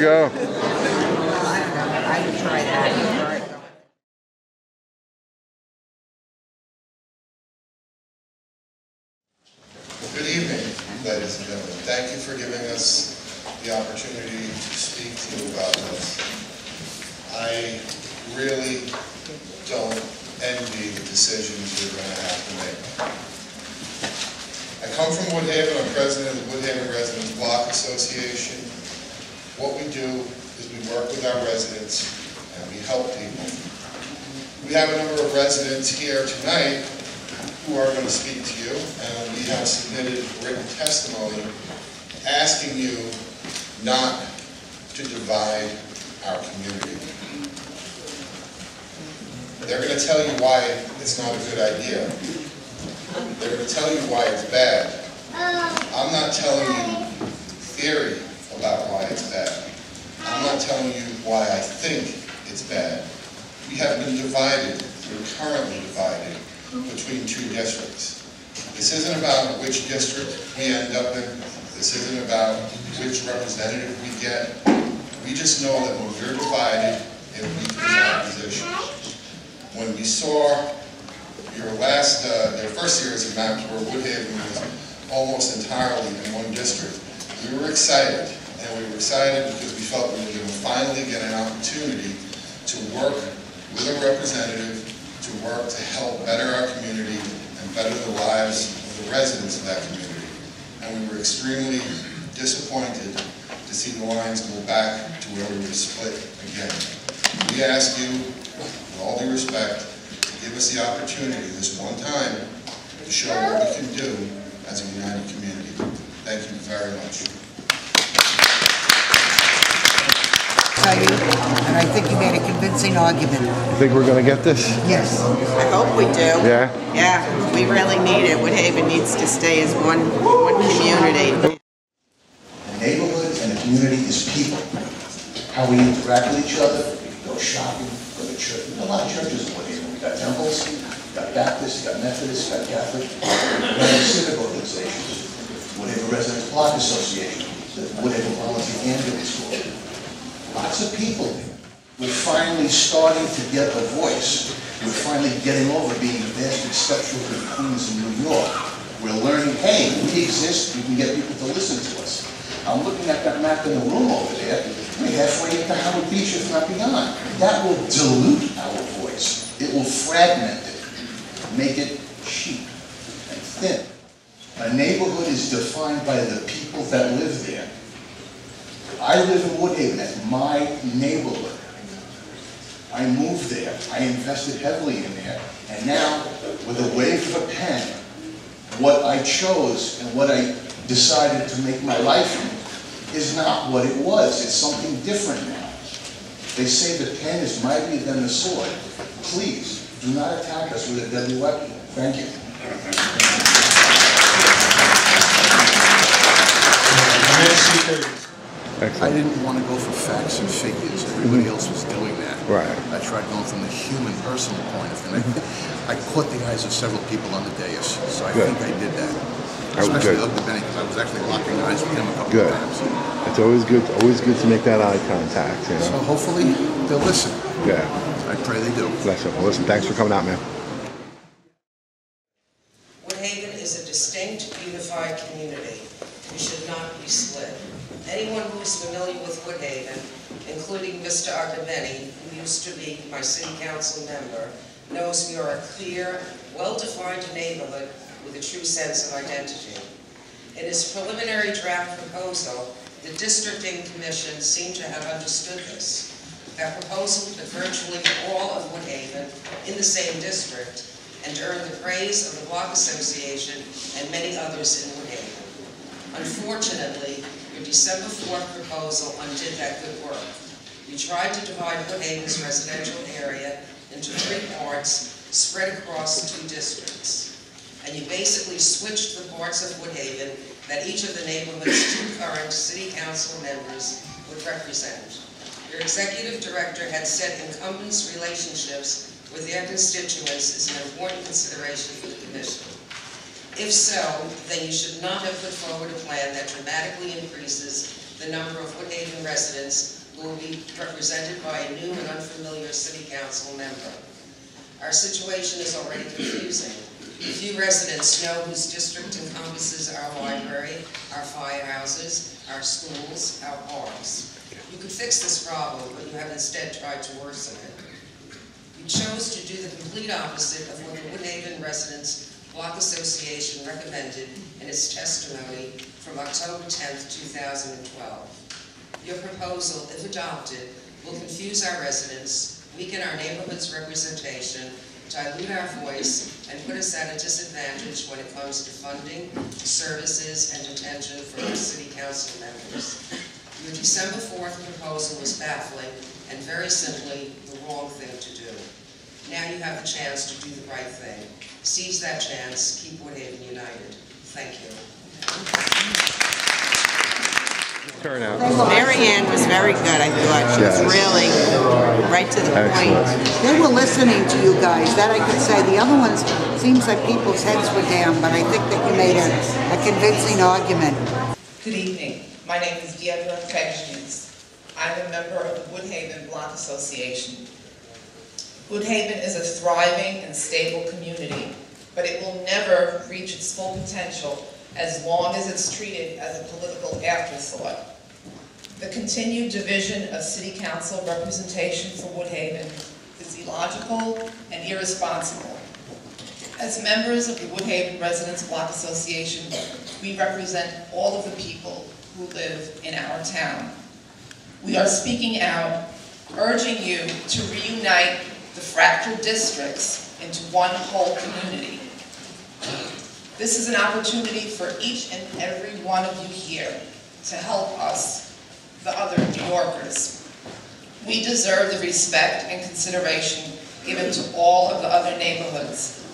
we go. I can try that. Good evening, ladies and gentlemen. Thank you for giving us the opportunity to speak to you about this. I really don't envy the decisions you're going to have to make. I come from Woodhaven. I'm president of the Woodhaven Residents Block Association. What we do is we work with our residents and we help people. We have a number of residents here tonight who are going to speak to you, and we have submitted written testimony asking you not to divide our community. They're going to tell you why it's not a good idea. They're going to tell you why it's bad. I'm not telling you theory about why it's bad. I'm not telling you why I think it's bad. We have been divided, we're currently divided, between two districts. This isn't about which district we end up in. This isn't about which representative we get. We just know that when we're divided, it weakens our position. When we saw their first series of maps where Woodhaven was almost entirely in one district, we were excited. And we were excited because we felt we were going to finally get an opportunity to work with a representative, to work to help better our community and better the lives of the residents of that community. And we were extremely disappointed to see the lines go back to where we were split again. We ask you, with all due respect, to give us the opportunity this one time to show what we can do as a united community. Thank you very much. And I think you made a convincing argument. You think we're going to get this? Yes. I hope we do. Yeah? Yeah, we really need it. Woodhaven needs to stay as one community. The neighborhood and the community is people. How we interact with each other, go shopping, go to church. We've got a lot of churches in Woodhaven. We've got temples, we've got Baptists, we've got Methodists, we've got Catholic, we've got civic organizations, Woodhaven Residents Block Association, the Woodhaven Volunteer Ambulance Corps. Lots of people. We're finally starting to get a voice. We're finally getting over being the bastard stepchildren of Queens in New York. We're learning, hey, we exist, we can get people to listen to us. I'm looking at that map in the room over there. We're halfway into Howard Beach, if not beyond. That will dilute our voice. It will fragment it, make it cheap and thin. A neighborhood is defined by the people that live there. I live in Woodhaven, that's my neighborhood. I moved there, I invested heavily in there, and now, with a wave of a pen, what I chose and what I decided to make my life in is not what it was. It's something different now. They say the pen is mightier than the sword. Please, do not attack us with a deadly weapon. Thank you. I didn't want to go for facts and figures. Everybody else was doing that. Right. I tried going from the human, personal point of view. I caught the eyes of several people on the dais, so I think I did that. Especially Dr. Benny, because I was actually locking eyes with him a couple of times. It's always good to make that eye contact. You know? So hopefully they'll listen. Yeah. I pray they do. Bless you. Well, listen, thanks for coming out, man. Woodhaven is a distinct, unified community. We should not be split. Anyone who is familiar with Woodhaven, including Mr. Argaveni, who used to be my city council member, knows we are a clear, well-defined neighborhood with a true sense of identity. In his preliminary draft proposal, the Districting Commission seemed to have understood this. That proposal put virtually all of Woodhaven in the same district and earned the praise of the Block Association and many others in Woodhaven. Unfortunately, your December 4th proposal undid that good work. We tried to divide Woodhaven's residential area into 3 parts spread across 2 districts. And you basically switched the parts of Woodhaven that each of the neighborhood's 2 current city council members would represent. Your executive director had said incumbents' relationships with their constituents is an important consideration for the commission. If so, then you should not have put forward a plan that dramatically increases the number of Woodhaven residents who will be represented by a new and unfamiliar city council member. Our situation is already confusing. Few residents know whose district encompasses our library, our firehouses, our schools, our parks. You could fix this problem, but you have instead tried to worsen it. You chose to do the complete opposite of what the Woodhaven Residents Block Association recommended in its testimony from October 10th, 2012. Your proposal, if adopted, will confuse our residents, weaken our neighborhood's representation, dilute our voice, and put us at a disadvantage when it comes to funding, services, and attention for our city council members. Your December 4th proposal was baffling and very simply the wrong thing to do. Now you have the chance to do the right thing. Seize that chance. Keep Woodhaven united. Thank you. Turnout. Marianne was very good, I thought. She was really right to the point. They were listening to you guys, that I could say. The other ones, seems like people's heads were down, but I think that you made a convincing argument. Good evening. My name is Giedra Kregzdys. I'm a member of the Woodhaven Block Association. Woodhaven is a thriving and stable community, but it will never reach its full potential as long as it's treated as a political afterthought. The continued division of city council representation for Woodhaven is illogical and irresponsible. As members of the Woodhaven Residents Block Association, we represent all of the people who live in our town. We are speaking out, urging you to reunite the fractured districts into one whole community. This is an opportunity for each and every one of you here to help us, the other New Yorkers. We deserve the respect and consideration given to all of the other neighborhoods.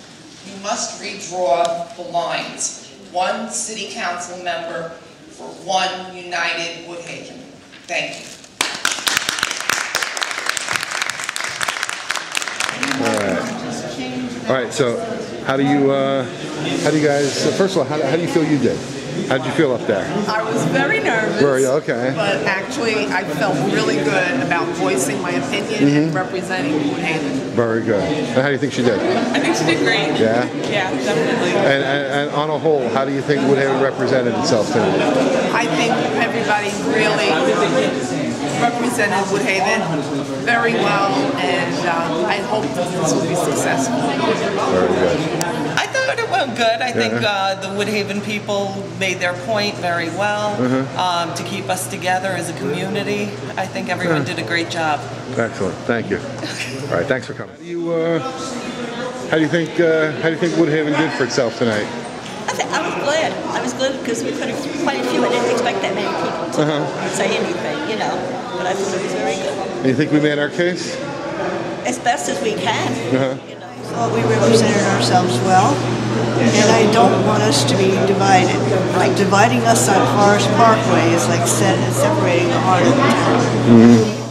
You must redraw the lines. One city council member for one united Woodhaven. Thank you. All right, so how do you guys, first of all, how do you feel you did? How did you feel up there? I was very nervous. Were you? Okay. But actually, I felt really good about voicing my opinion and representing Woodhaven. Very good. And how do you think she did? I think she did great. Yeah? Yeah, definitely. And on a whole, how do you think Woodhaven represented itself tonight? I think everybody really represented Woodhaven very well, and I hope that this will be successful. Very good. I thought it went good. I think the Woodhaven people made their point very well to keep us together as a community. I think everyone did a great job. Excellent. Thank you. All right. Thanks for coming. How do you think Woodhaven did for itself tonight? I was glad. I was glad because we put quite a few. I didn't expect that many people to say anything, you know. But I thought it was very good. And you think we made our case? As best as we can. You know. I thought we represented ourselves well, and I don't want us to be divided. Like dividing us on Forest Parkway is like separating the heart of the town.